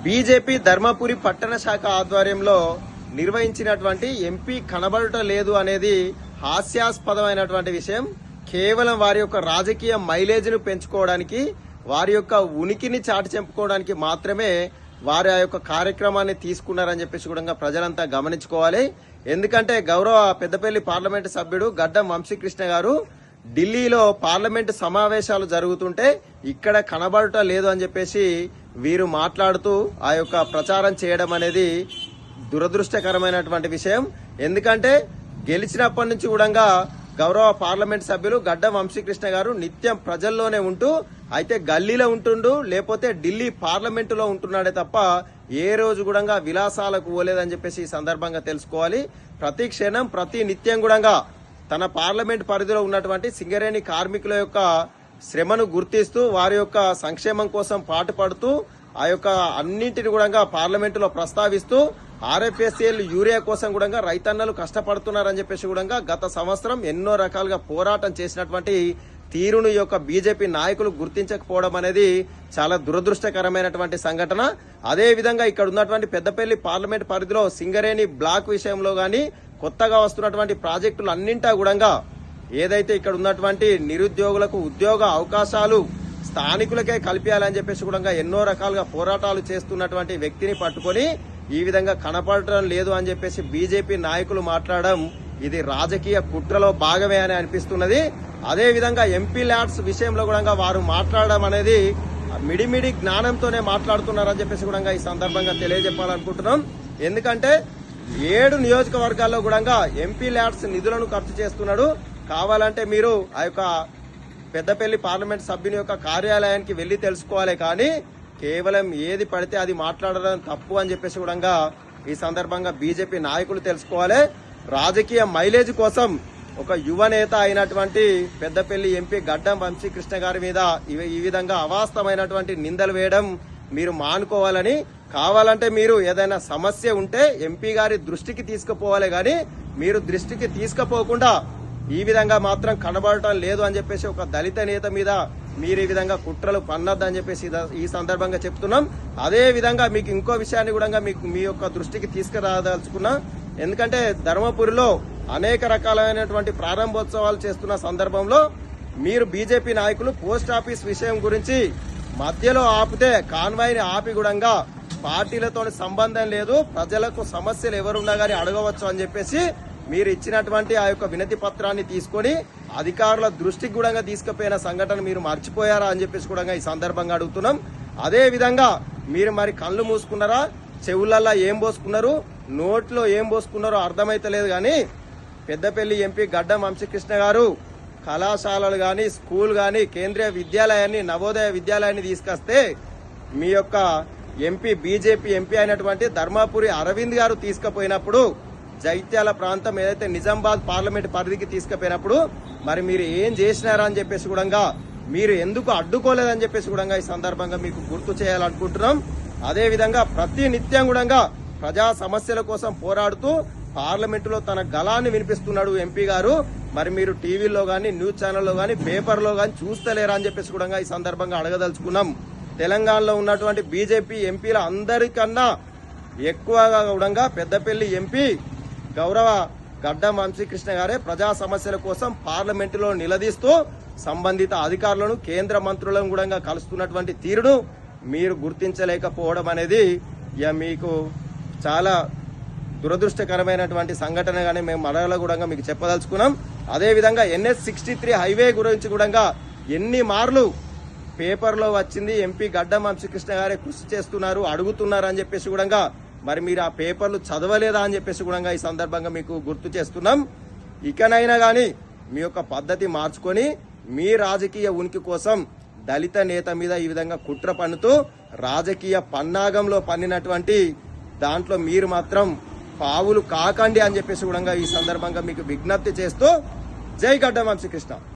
BJP Dharmapuri పట్టణ శాఖ ఆధ్వర్యంలో నిర్వహించినటువంటి ఎంపీ కనబడటం లేదు అనేది హాస్యాస్పదమైనటువంటి విషయం. కేవలం వారి యొక్క రాజకీయ మైలేజ్ ను పెంచుకోవడానికి, వారి యొక్క ఉనికిని చాటి చెప్పుకోవడానికి మాత్రమే వారి ఆ యొక్క కార్యక్రమాన్ని తీసుకున్నారని చెప్పేసి కూడా ప్రజలంతా గమనించుకోవాలి. ఎందుకంటే గౌరవ పెద్దపల్లి పార్లమెంటు సభ్యుడు గడ్డం వంశీకృష్ణ గారు ఢిల్లీలో పార్లమెంటు సమావేశాలు జరుగుతుంటే ఇక్కడ కనబడటం లేదు అని చెప్పేసి వీరు మాట్లాడుతూ ఆ యొక్క ప్రచారం చేయడం అనేది దురదృష్టకరమైనటువంటి విషయం. ఎందుకంటే గెలిచినప్పటి నుంచి కూడా గౌరవ పార్లమెంట్ సభ్యులు గడ్డం వంశీకృష్ణ గారు నిత్యం ప్రజల్లోనే ఉంటూ, అయితే గల్లీలో ఉంటుండు లేకపోతే ఢిల్లీ పార్లమెంటులో ఉంటున్నాడే తప్ప ఏ రోజు కూడా విలాసాలకు పోలేదని చెప్పేసి ఈ సందర్భంగా తెలుసుకోవాలి. ప్రతి క్షణం ప్రతి నిత్యం కూడా తన పార్లమెంట్ పరిధిలో ఉన్నటువంటి సింగరేణి కార్మికుల యొక్క శ్రమను గుర్తిస్తూ వారి యొక్క సంక్షేమం కోసం పాటుపడుతూ ఆ యొక్క అన్నింటిని కూడా పార్లమెంటులో ప్రస్తావిస్తూ ఆర్ఎఫ్ఎస్ఎల్ యూరియా కోసం కూడా రైతన్నలు కష్టపడుతున్నారని చెప్పేసి కూడా గత సంవత్సరం ఎన్నో రకాలుగా పోరాటం చేసినటువంటి తీరును యొక్క బీజేపీ నాయకులు గుర్తించకపోవడం అనేది చాలా దురదృష్టకరమైనటువంటి సంఘటన. అదే విధంగా ఇక్కడ ఉన్నటువంటి పెద్దపల్లి పార్లమెంట్ పరిధిలో సింగరేణి బ్లాక్ విషయంలో గాని కొత్తగా వస్తున్నటువంటి ప్రాజెక్టులు అన్నింటా కూడా ఏదైతే ఇక్కడ ఉన్నటువంటి నిరుద్యోగులకు ఉద్యోగ అవకాశాలు స్థానికులకే కల్పించాలని చెప్పేసి కూడా ఎన్నో రకాలుగా పోరాటాలు చేస్తున్నటువంటి వ్యక్తిని పట్టుకొని ఈ విధంగా కనపడటం లేదు అని చెప్పేసి బీజేపీ నాయకులు మాట్లాడడం ఇది రాజకీయ కుట్రలో భాగమే అని అనిపిస్తున్నది. అదే విధంగా ఎంపీ ల్యాడ్స్ విషయంలో కూడా వారు మాట్లాడడం అనేది మిడిమిడి జ్ఞానంతోనే మాట్లాడుతున్నారని చెప్పేసి కూడా ఈ సందర్భంగా తెలియజెప్పాలనుకుంటున్నాం. ఎందుకంటే 7 నియోజకవర్గాల్లో కూడా ఎంపీ ల్యాడ్స్ నిధులను ఖర్చు చేస్తున్నాడు. కావాలంటే మీరు ఆ యొక్క పెద్దపల్లి పార్లమెంట్ సభ్యుని యొక్క కార్యాలయానికి వెళ్లి తెలుసుకోవాలి. కానీ కేవలం ఏది పడితే అది మాట్లాడడం తప్పు అని చెప్పేసి కూడా ఈ సందర్భంగా బీజేపీ నాయకులు తెలుసుకోవాలి. రాజకీయ మైలేజ్ కోసం ఒక యువ నేత అయినటువంటి పెద్దపల్లి ఎంపీ గడ్డం వంశీకృష్ణ గారి మీద ఈ విధంగా అవాస్తవమైనటువంటి నిందలు వేయడం మీరు మానుకోవాలని, కావాలంటే మీరు ఏదైనా సమస్య ఉంటే ఎంపీ గారి దృష్టికి తీసుకుపోవాలి. కానీ మీరు దృష్టికి తీసుకుపోకుండా ఈ విధంగా మాత్రం కనబడటం లేదు అని చెప్పేసి ఒక దళిత నేత మీద మీరు ఈ విధంగా కుట్రలు పన్నొద్దని చెప్పేసి ఈ సందర్భంగా చెప్తున్నాం. అదే విధంగా మీకు ఇంకో విషయాన్ని కూడా మీ యొక్క దృష్టికి తీసుకురాదలుచుకున్నా. ఎందుకంటే ధర్మపురిలో అనేక రకాలైనటువంటి ప్రారంభోత్సవాలు చేస్తున్న సందర్భంలో మీరు బీజేపీ నాయకులు పోస్ట్ ఆఫీస్ విషయం గురించి మధ్యలో ఆపితే కాన్వాయ్ని ఆపి కూడా పార్టీలతో సంబంధం లేదు, ప్రజలకు సమస్యలు ఎవరున్నా గానీ అడగవచ్చు అని చెప్పేసి మీరు ఇచ్చినటువంటి ఆ యొక్క వినతి పత్రాన్ని తీసుకొని అధికారుల దృష్టికి కూడా తీసుకుపోయిన సంఘటన మీరు మర్చిపోయారా అని చెప్పేసి కూడా ఈ సందర్భంగా అడుగుతున్నాం. అదే విధంగా మీరు మరి కళ్ళు మూసుకున్నారా, చెవులల్లా ఏం పోసుకున్నారు, నోట్లో ఏం పోసుకున్నారో అర్థమైతలేదు. కానీ పెద్దపల్లి ఎంపీ గడ్డం వంశీకృష్ణ గారు కళాశాలలు గాని, స్కూల్ గాని, కేంద్రీయ విద్యాలయాన్ని, నవోదయ విద్యాలయాన్ని తీసుకొస్తే మీ యొక్క ఎంపీ బీజేపీ ఎంపీ అయినటువంటి ధర్మాపురి అరవింద్ గారు తీసుకుపోయినప్పుడు, జైత్యాల ప్రాంతం ఏదైతే నిజామాబాద్ పార్లమెంట్ పరిధికి తీసుకుపోయినప్పుడు మరి మీరు ఏం చేసినారా అని చెప్పేసి కూడా మీరు ఎందుకు అడ్డుకోలేదని చెప్పేసి కూడా ఈ సందర్భంగా మీకు గుర్తు చేయాలనుకుంటున్నాం. అదే విధంగా ప్రతి నిత్యం కూడా ప్రజా సమస్యల కోసం పోరాడుతూ పార్లమెంటులో తన గళాన్ని వినిపిస్తున్నాడు ఎంపీ గారు. మరి మీరు టీవీలో గానీ, న్యూస్ ఛానల్లో గానీ, పేపర్లో గానీ చూస్తలేరా అని చెప్పేసి కూడా ఈ సందర్భంగా అడగదలుచుకున్నాం. తెలంగాణలో ఉన్నటువంటి బీజేపీ ఎంపీల అందరికన్నా ఎక్కువగా కూడా పెద్దపల్లి ఎంపీ గౌరవ గడ్డం వంశీకృష్ణ గారే ప్రజా సమస్యల కోసం పార్లమెంటులో నిలదీస్తూ సంబంధిత అధికారులను, కేంద్ర మంత్రులను కూడా కలుస్తున్నటువంటి తీరును మీరు గుర్తించలేకపోవడం అనేది మీకు చాలా దురదృష్టకరమైనటువంటి సంఘటనగానే మేము మరలా కూడా మీకు చెప్పదలుచుకున్నాం. అదేవిధంగా NH-63 హైవే గురించి కూడా ఎన్ని మార్లు పేపర్లో వచ్చింది, ఎంపీ గడ్డం వంశీకృష్ణ గారే కృషి చేస్తున్నారు, అడుగుతున్నారు అని చెప్పేసి కూడా మరి మీరు ఆ పేపర్లు చదవలేదా అని చెప్పేసి కూడా ఈ సందర్భంగా మీకు గుర్తు చేస్తున్నాం. ఇకనైనా కానీ మీ యొక్క పద్ధతి మార్చుకొని మీ రాజకీయ ఉనికి కోసం దళిత నేత మీద ఈ విధంగా కుట్ర పన్నుతూ రాజకీయ పన్నాగంలో పన్నినటువంటి దాంట్లో మీరు మాత్రం పావులు కాకండి అని చెప్పేసి కూడా ఈ సందర్భంగా మీకు విజ్ఞప్తి చేస్తూ జై గడ్డం వంశీకృష్ణ.